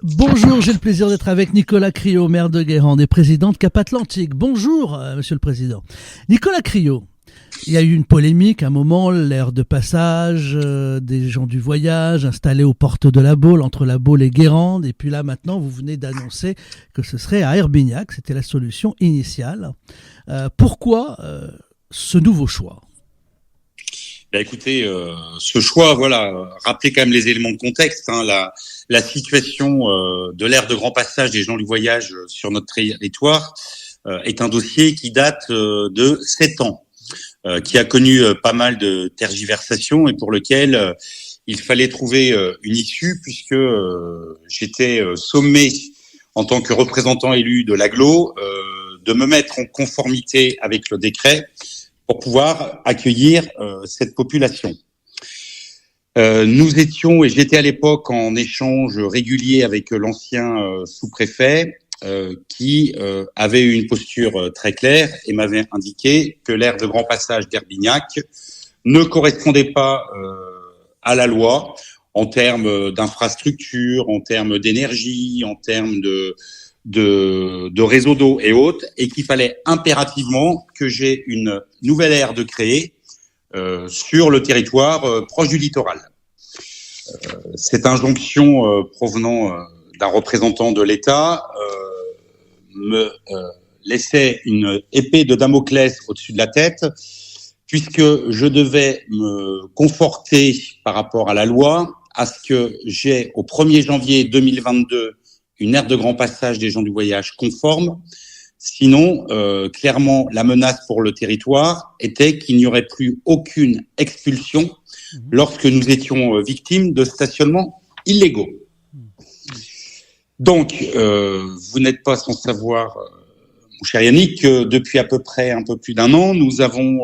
Bonjour, j'ai le plaisir d'être avec Nicolas Criot, maire de Guérande et président de Cap Atlantique. Bonjour, monsieur le président. Nicolas Criot, il y a eu une polémique à un moment, l'aire de passage des gens du voyage installés aux portes de la Baule, entre la Baule et Guérande. Et puis là, maintenant, vous venez d'annoncer que ce serait à Herbignac. C'était la solution initiale. Pourquoi ce nouveau choix ? Écoutez, ce choix, rappelez quand même les éléments de contexte. La situation de l'aire de grand passage des gens du voyage sur notre territoire est un dossier qui date de 7 ans, qui a connu pas mal de tergiversations et pour lequel il fallait trouver une issue puisque j'étais sommé en tant que représentant élu de l'agglo de me mettre en conformité avec le décret pour pouvoir accueillir cette population. Nous étions, et j'étais à l'époque en échange régulier avec l'ancien sous-préfet qui avait eu une posture très claire et m'avait indiqué que l'aire de grand passage d'Herbignac ne correspondait pas à la loi en termes d'infrastructure, en termes d'énergie, en termes de réseau d'eau et autres, et qu'il fallait impérativement que j'ai une nouvelle aire de créer sur le territoire proche du littoral. Cette injonction provenant d'un représentant de l'État me laissait une épée de Damoclès au-dessus de la tête, puisque je devais me conforter par rapport à la loi à ce que j'ai au 1er janvier 2022 une aire de grand passage des gens du voyage conforme. Sinon, clairement, la menace pour le territoire était qu'il n'y aurait plus aucune expulsion lorsque nous étions victimes de stationnements illégaux. Donc, vous n'êtes pas sans savoir, mon cher Yannick, que depuis à peu près un peu plus d'un an, nous avons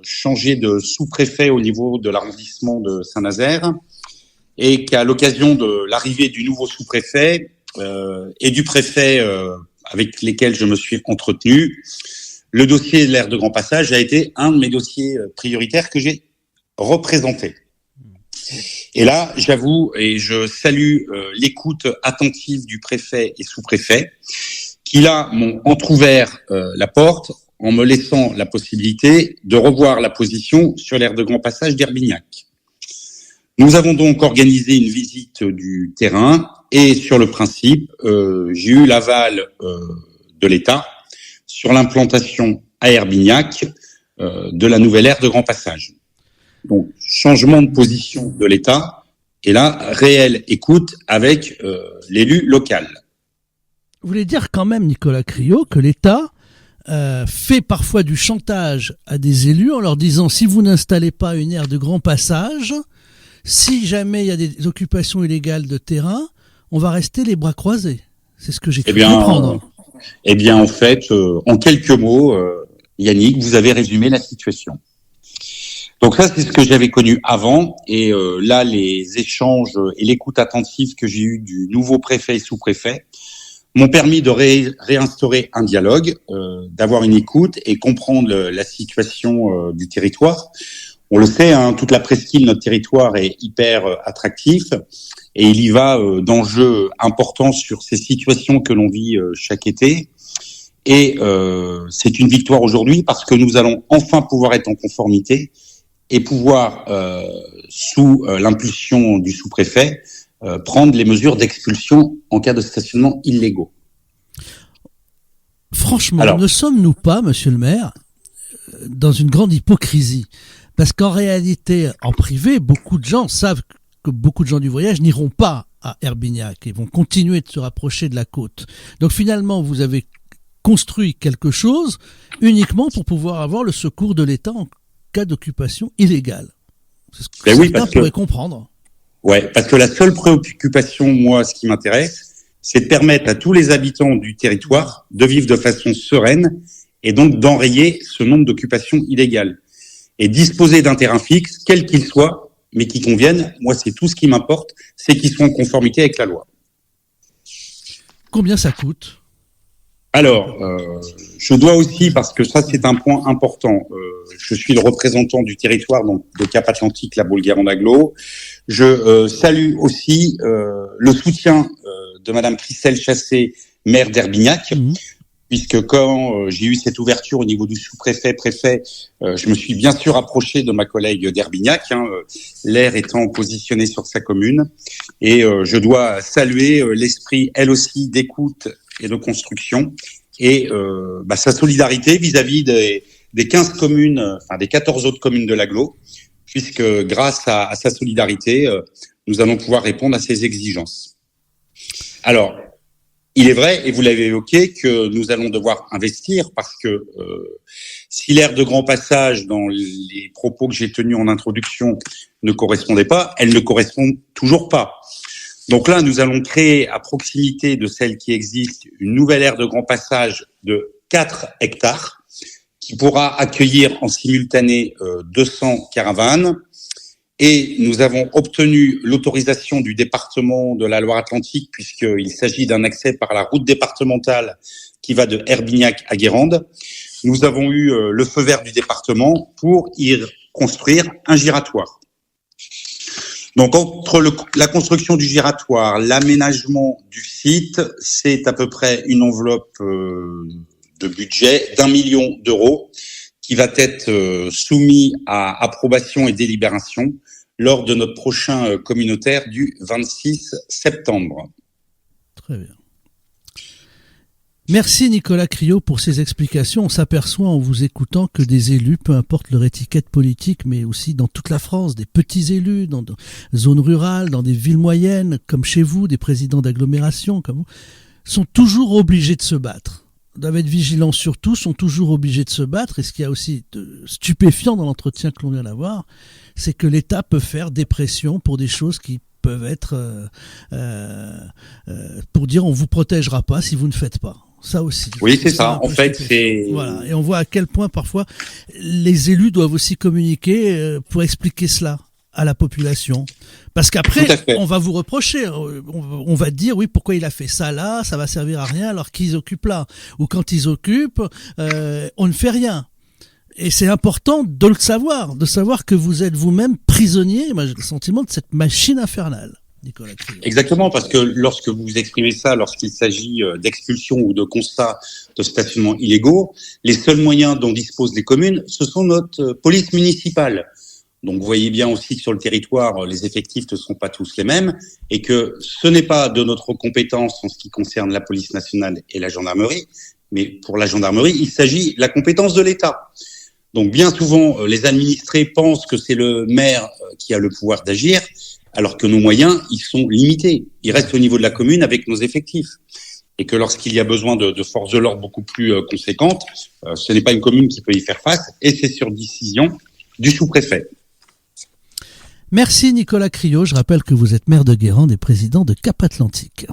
changé de sous-préfet au niveau de l'arrondissement de Saint-Nazaire et qu'à l'occasion de l'arrivée du nouveau sous-préfet et du préfet avec lesquels je me suis entretenu, le dossier de l'aire de grand passage a été un de mes dossiers prioritaires que j'ai représenté. Et là, j'avoue, et je salue l'écoute attentive du préfet et sous-préfet, qui là m'ont entrouvert la porte en me laissant la possibilité de revoir la position sur l'aire de grand passage d'Herbignac. Nous avons donc organisé une visite du terrain et sur le principe, j'ai eu l'aval de l'État sur l'implantation à Herbignac de la nouvelle aire de grand passage. Donc, changement de position de l'État et là, réelle écoute avec l'élu local. Vous voulez dire quand même, Nicolas Criot, que l'État fait parfois du chantage à des élus en leur disant si vous n'installez pas une aire de grand passage, si jamais il y a des occupations illégales de terrain, on va rester les bras croisés. C'est ce que j'ai cru comprendre. En fait, en quelques mots, Yannick, vous avez résumé la situation. Donc ça, c'est ce que j'avais connu avant. Et là, les échanges et l'écoute attentive que j'ai eue du nouveau préfet et sous-préfet m'ont permis de réinstaurer un dialogue, d'avoir une écoute et comprendre la situation du territoire. On le sait, toute la presqu'île, notre territoire est hyper attractif et il y va d'enjeux importants sur ces situations que l'on vit chaque été. Et c'est une victoire aujourd'hui parce que nous allons enfin pouvoir être en conformité et pouvoir, sous l'impulsion du sous-préfet, prendre les mesures d'expulsion en cas de stationnement illégaux. Franchement, ne sommes-nous pas, monsieur le maire, dans une grande hypocrisie ? Parce qu'en réalité, en privé, beaucoup de gens savent que beaucoup de gens du voyage n'iront pas à Herbignac et vont continuer de se rapprocher de la côte. Donc finalement, vous avez construit quelque chose uniquement pour pouvoir avoir le secours de l'État en cas d'occupation illégale. C'est ce que certains pourraient comprendre. Ouais, parce que la seule préoccupation, moi, ce qui m'intéresse, c'est de permettre à tous les habitants du territoire de vivre de façon sereine et donc d'enrayer ce nombre d'occupations illégales. Et disposer d'un terrain fixe, quel qu'il soit, mais qui convienne, moi c'est tout ce qui m'importe, c'est qu'ils soient en conformité avec la loi. Combien ça coûte ? Alors, je dois aussi, parce que ça c'est un point important, je suis le représentant du territoire donc de Cap Atlantique, la Baule-Guérande Agglo. Je salue aussi le soutien de Madame Christelle Chassé, maire d'Herbignac, puisque quand j'ai eu cette ouverture au niveau du sous-préfet, préfet, je me suis bien sûr approché de ma collègue d'Herbignac, l'aire étant positionné sur sa commune, et je dois saluer l'esprit, elle aussi, d'écoute et de construction, et sa solidarité vis-à-vis des 15 communes, des 14 autres communes de l'agglo, puisque grâce à sa solidarité, nous allons pouvoir répondre à ses exigences. Alors, il est vrai, et vous l'avez évoqué, que nous allons devoir investir parce que si l'aire de grand passage, dans les propos que j'ai tenus en introduction, ne correspondait pas, elle ne correspond toujours pas. Donc là, nous allons créer à proximité de celle qui existe une nouvelle aire de grand passage de 4 hectares qui pourra accueillir en simultané 200 caravanes. Et nous avons obtenu l'autorisation du département de la Loire-Atlantique puisqu'il s'agit d'un accès par la route départementale qui va de Herbignac à Guérande. Nous avons eu le feu vert du département pour y construire un giratoire. Donc entre la construction du giratoire, l'aménagement du site, c'est à peu près une enveloppe de budget d'1 million d'euros qui va être soumis à approbation et délibération lors de notre prochain communautaire du 26 septembre. Très bien. Merci Nicolas Criot pour ces explications. On s'aperçoit en vous écoutant que des élus, peu importe leur étiquette politique, mais aussi dans toute la France, des petits élus, dans des zones rurales, dans des villes moyennes, comme chez vous, des présidents d'agglomération, comme vous, sont toujours obligés de se battre. Doivent être vigilants surtout, sont toujours obligés de se battre. Et ce qui y a aussi de stupéfiant dans l'entretien que l'on vient d'avoir, c'est que l'État peut faire des pressions pour des choses qui peuvent être pour dire on vous protégera pas si vous ne faites pas. Ça aussi. Oui, c'est ça. En fait, c'est... Voilà. Et on voit à quel point parfois les élus doivent aussi communiquer pour expliquer cela à la population. Parce qu'après, on va vous reprocher. On va dire, oui, pourquoi il a fait ça là, ça va servir à rien alors qu'ils occupent là. Ou quand ils occupent, on ne fait rien. Et c'est important de le savoir, de savoir que vous êtes vous-même prisonnier, moi j'ai le sentiment, de cette machine infernale. Nicolas Criot. Exactement, parce que lorsque vous exprimez ça, lorsqu'il s'agit d'expulsion ou de constat de stationnement illégaux, les seuls moyens dont disposent les communes, ce sont notre police municipale. Donc vous voyez bien aussi que sur le territoire, les effectifs ne sont pas tous les mêmes et que ce n'est pas de notre compétence en ce qui concerne la police nationale et la gendarmerie, mais pour la gendarmerie, il s'agit de la compétence de l'État. Donc bien souvent, les administrés pensent que c'est le maire qui a le pouvoir d'agir, alors que nos moyens, ils sont limités. Ils restent au niveau de la commune avec nos effectifs. Et que lorsqu'il y a besoin de forces de l'ordre beaucoup plus conséquentes, ce n'est pas une commune qui peut y faire face, et c'est sur décision du sous-préfet. Merci Nicolas Criot. Je rappelle que vous êtes maire de Guérande et président de Cap Atlantique.